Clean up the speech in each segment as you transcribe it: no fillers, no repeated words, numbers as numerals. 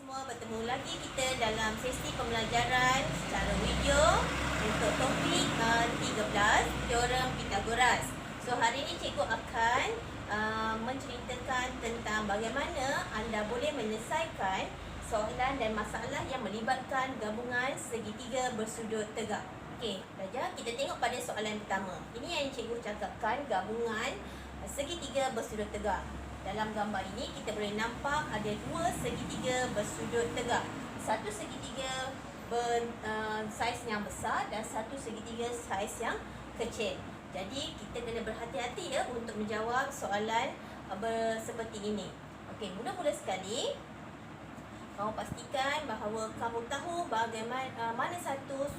semua, bertemu lagi kita dalam sesi pembelajaran secara video untuk topik 13 teorem Pythagoras. So hari ini cikgu akan menceritakan tentang bagaimana anda boleh menyelesaikan soalan dan masalah yang melibatkan gabungan segitiga bersudut tegak. Okey, belajar. Kita tengok pada soalan pertama. Ini yang cikgu cakapkan, gabungan segitiga bersudut tegak. Dalam gambar ini kita boleh nampak ada dua segitiga bersudut tegak. Satu segitiga saiz yang besar dan satu segitiga saiz yang kecil. Jadi kita kena berhati-hati ya untuk menjawab soalan seperti ini. Okey, mula-mula sekali kamu pastikan bahawa kamu tahu bagaimana mana satu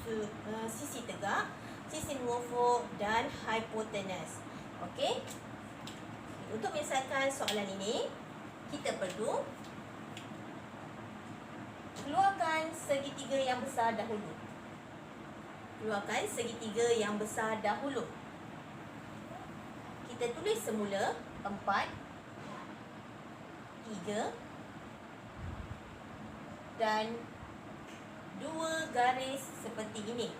sisi tegak, sisi mengufuk dan hipotenus. Okey. Untuk menyelesaikan soalan ini, kita perlu keluarkan segitiga yang besar dahulu. Keluarkan segitiga yang besar dahulu. Kita tulis semula 4, 3 dan 2 garis seperti ini,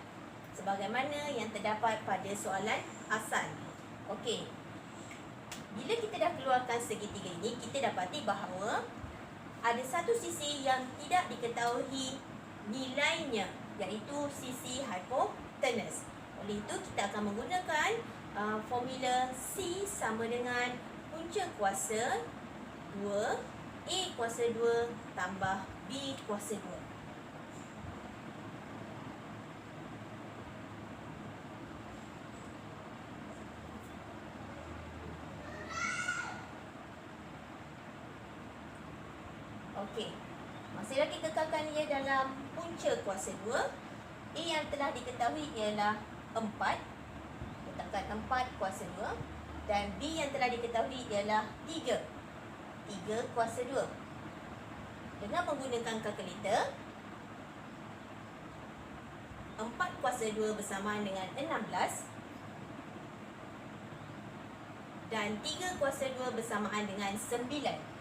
sebagaimana yang terdapat pada soalan asal. Okey. Bila kita dah keluarkan segitiga ini, kita dapati bahawa ada satu sisi yang tidak diketahui nilainya, iaitu sisi hipotenus. Oleh itu, kita akan menggunakan formula C sama dengan punca kuasa 2, A kuasa 2 tambah B kuasa 2. Okey, masih lagi kekalkan ia dalam punca kuasa 2. A yang telah diketahui ialah 4. Letakkan 4 kuasa 2. Dan B yang telah diketahui ialah 3. 3 kuasa 2. Dengan menggunakan kalkulator, 4 kuasa 2 bersamaan dengan 16. Dan 3 kuasa 2 bersamaan dengan 9.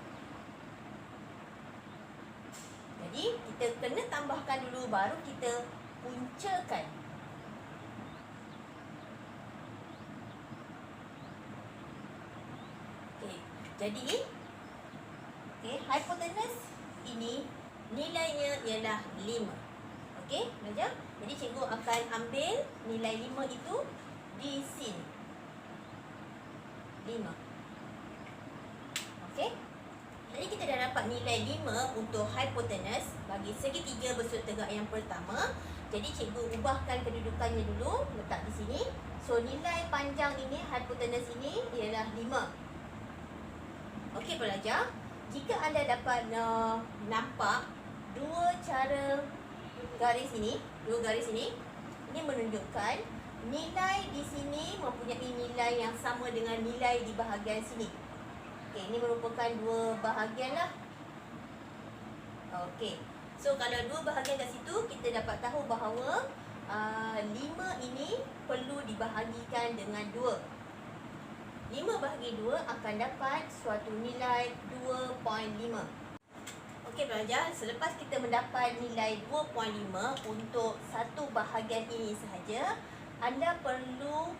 Jadi, kita kena tambahkan dulu baru kita puncakan. Okey, jadi hipotenus ini nilainya ialah 5. Okey, belajar. Jadi cikgu akan ambil nilai 5 itu di sini. 5. Okey. Jadi kita dah dapat nilai 5 untuk hipotenus bagi segitiga bersudut tegak yang pertama. Jadi cikgu ubahkan kedudukannya dulu, letak di sini. So nilai panjang ini, hipotenus ini ialah 5. Okey pelajar, jika anda dapat nampak dua cara garis ini, ini menunjukkan nilai di sini mempunyai nilai yang sama dengan nilai di bahagian sini. Okey, ini merupakan dua bahagian lah. Okey. So kalau dua bahagian kat situ, kita dapat tahu bahawa 5 ini perlu dibahagikan dengan 2. 5 bahagi 2 akan dapat suatu nilai 2.5. Okey pelajar, selepas kita mendapat nilai 2.5 untuk satu bahagian ini sahaja, anda perlu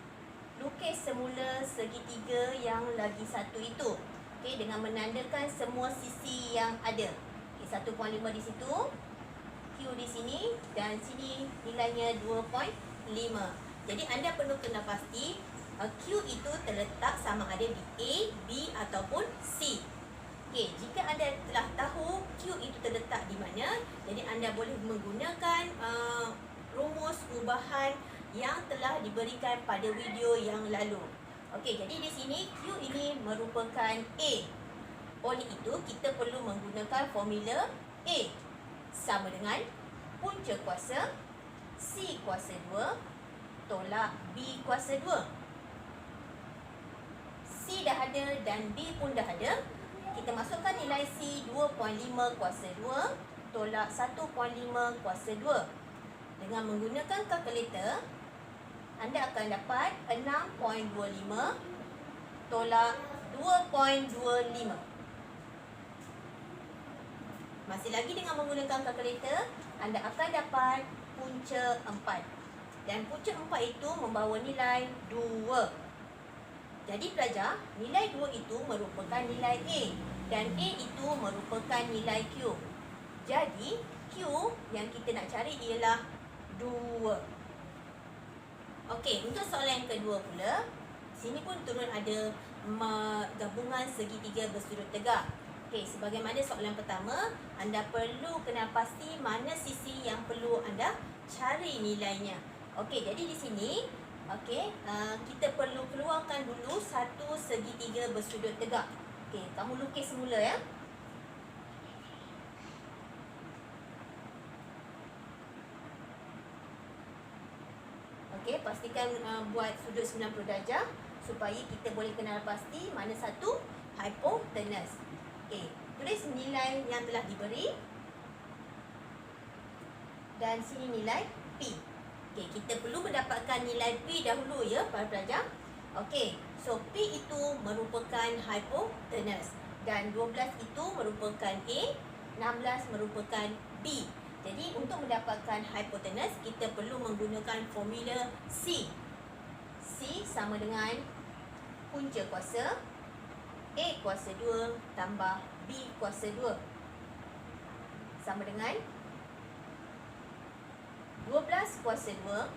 lukis semula segitiga yang lagi satu itu. Okey, dengan menandakan semua sisi yang ada. Okey, 1.5 di situ, Q di sini dan sini nilainya 2.5. Jadi anda perlu kena pasti Q itu terletak sama ada di A, B ataupun C. Okey, jika anda telah tahu Q itu terletak di mana, jadi anda boleh menggunakan rumus ubahan yang telah diberikan pada video yang lalu. Okey, jadi di sini Q ini merupakan A. Oleh itu, kita perlu menggunakan formula A sama dengan punca kuasa C kuasa 2 tolak B kuasa 2. C dah ada dan B pun dah ada. Kita masukkan nilai C 2.5 kuasa 2 tolak 1.5 kuasa 2. Dengan menggunakan kalkulator, anda akan dapat 6.25 tolak 2.25. Masih lagi dengan menggunakan kalkulator, anda akan dapat punca 4. Dan punca 4 itu membawa nilai 2. Jadi pelajar, nilai 2 itu merupakan nilai A. Dan A itu merupakan nilai Q. Jadi, Q yang kita nak cari ialah 2. Okey, untuk soalan yang kedua pula, sini pun turun ada gabungan segitiga bersudut tegak. Okey, sebagaimana soalan pertama, anda perlu kenal pasti mana sisi yang perlu anda cari nilainya. Okey, jadi di sini, okey, kita perlu keluarkan dulu satu segitiga bersudut tegak. Okey, kamu lukis semula ya. Okey, pastikan buat sudut 90 darjah supaya kita boleh kenal pasti mana satu hipotenus. Okey, tulis nilai yang telah diberi dan sini nilai P. Okey, kita perlu mendapatkan nilai P dahulu ya para pelajar. Okey, so P itu merupakan hipotenus dan 12 itu merupakan A, 16 merupakan B. Jadi untuk mendapatkan hipotenus, kita perlu menggunakan formula C. C sama dengan punca kuasa A kuasa 2 tambah B kuasa 2 sama dengan 12 kuasa 2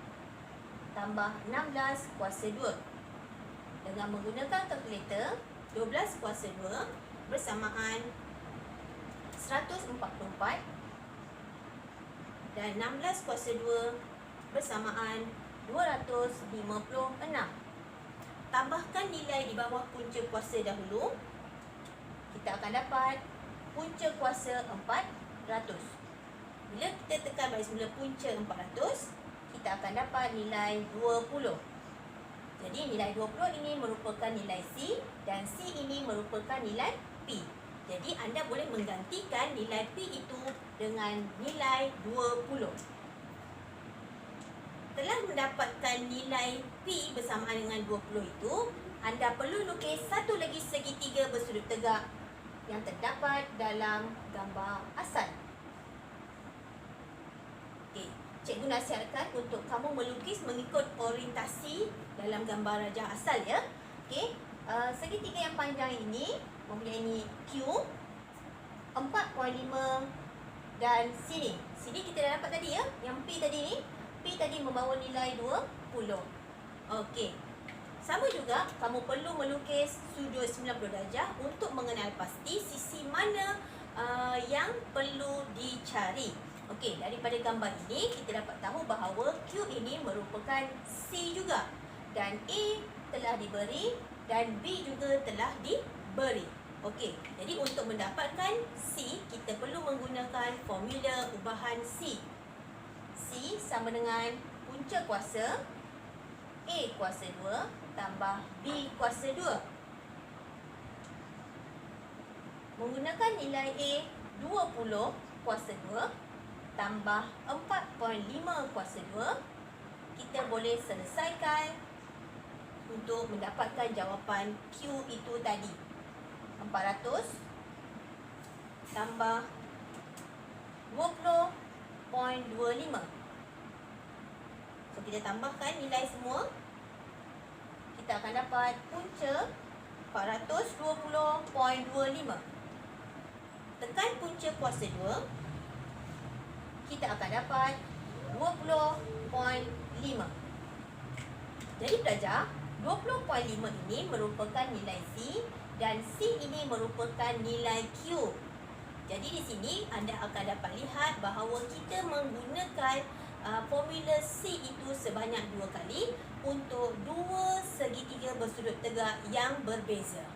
tambah 16 kuasa 2. Dengan menggunakan kalkulator, 12 kuasa 2 bersamaan 144 dan 16 kuasa 2 bersamaan 256. Tambahkan nilai di bawah punca kuasa dahulu. Kita akan dapat punca kuasa 400. Bila kita tekan balik semula punca 400, kita akan dapat nilai 20. Jadi nilai 20 ini merupakan nilai C dan C ini merupakan nilai P. Jadi anda boleh menggantikan nilai P itu dengan nilai 20. Telah mendapatkan nilai P bersamaan dengan 20 itu, anda perlu lukis satu lagi segitiga bersudut tegak yang terdapat dalam gambar asal. Okey, cikgu nasihatkan untuk kamu melukis mengikut orientasi dalam gambar rajah asal ya. Okey, segitiga yang panjang ini mempunyai Q 4.5 dan sini kita dah dapat tadi ya, yang P tadi ni. P tadi membawa nilai 20. Okey. Sama juga kamu perlu melukis sudut 90 darjah untuk mengenal pasti sisi mana yang perlu dicari. Okey, daripada gambar ini kita dapat tahu bahawa Q ini merupakan C juga dan A telah diberi dan B juga telah diberi. Okey, jadi untuk mendapatkan C kita perlu menggunakan formula ubahan C. C sama dengan punca kuasa A kuasa 2 tambah B kuasa 2. Menggunakan nilai A 20 kuasa 2 tambah 4.5 kuasa 2, kita boleh selesaikan untuk mendapatkan jawapan Q itu tadi. 400 tambah 20.25. So, kita tambahkan nilai semua. Kita akan dapat punca 420.25. Tekan punca kuasa 2. Kita akan dapat 20.5. Jadi pelajar, 20.5 ini merupakan nilai C dan C ini merupakan nilai Q. Jadi di sini anda akan dapat lihat bahawa kita menggunakan formula C itu sebanyak 2 kali untuk 2 segitiga bersudut tegak yang berbeza.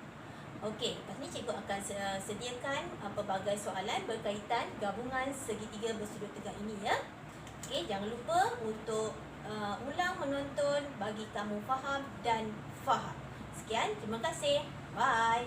Okey, lepas ni cikgu akan sediakan pelbagai soalan berkaitan gabungan segitiga bersudut tegak ini ya. Okey, jangan lupa untuk ulang menonton bagi kamu faham dan faham. Sekian, terima kasih. Bye.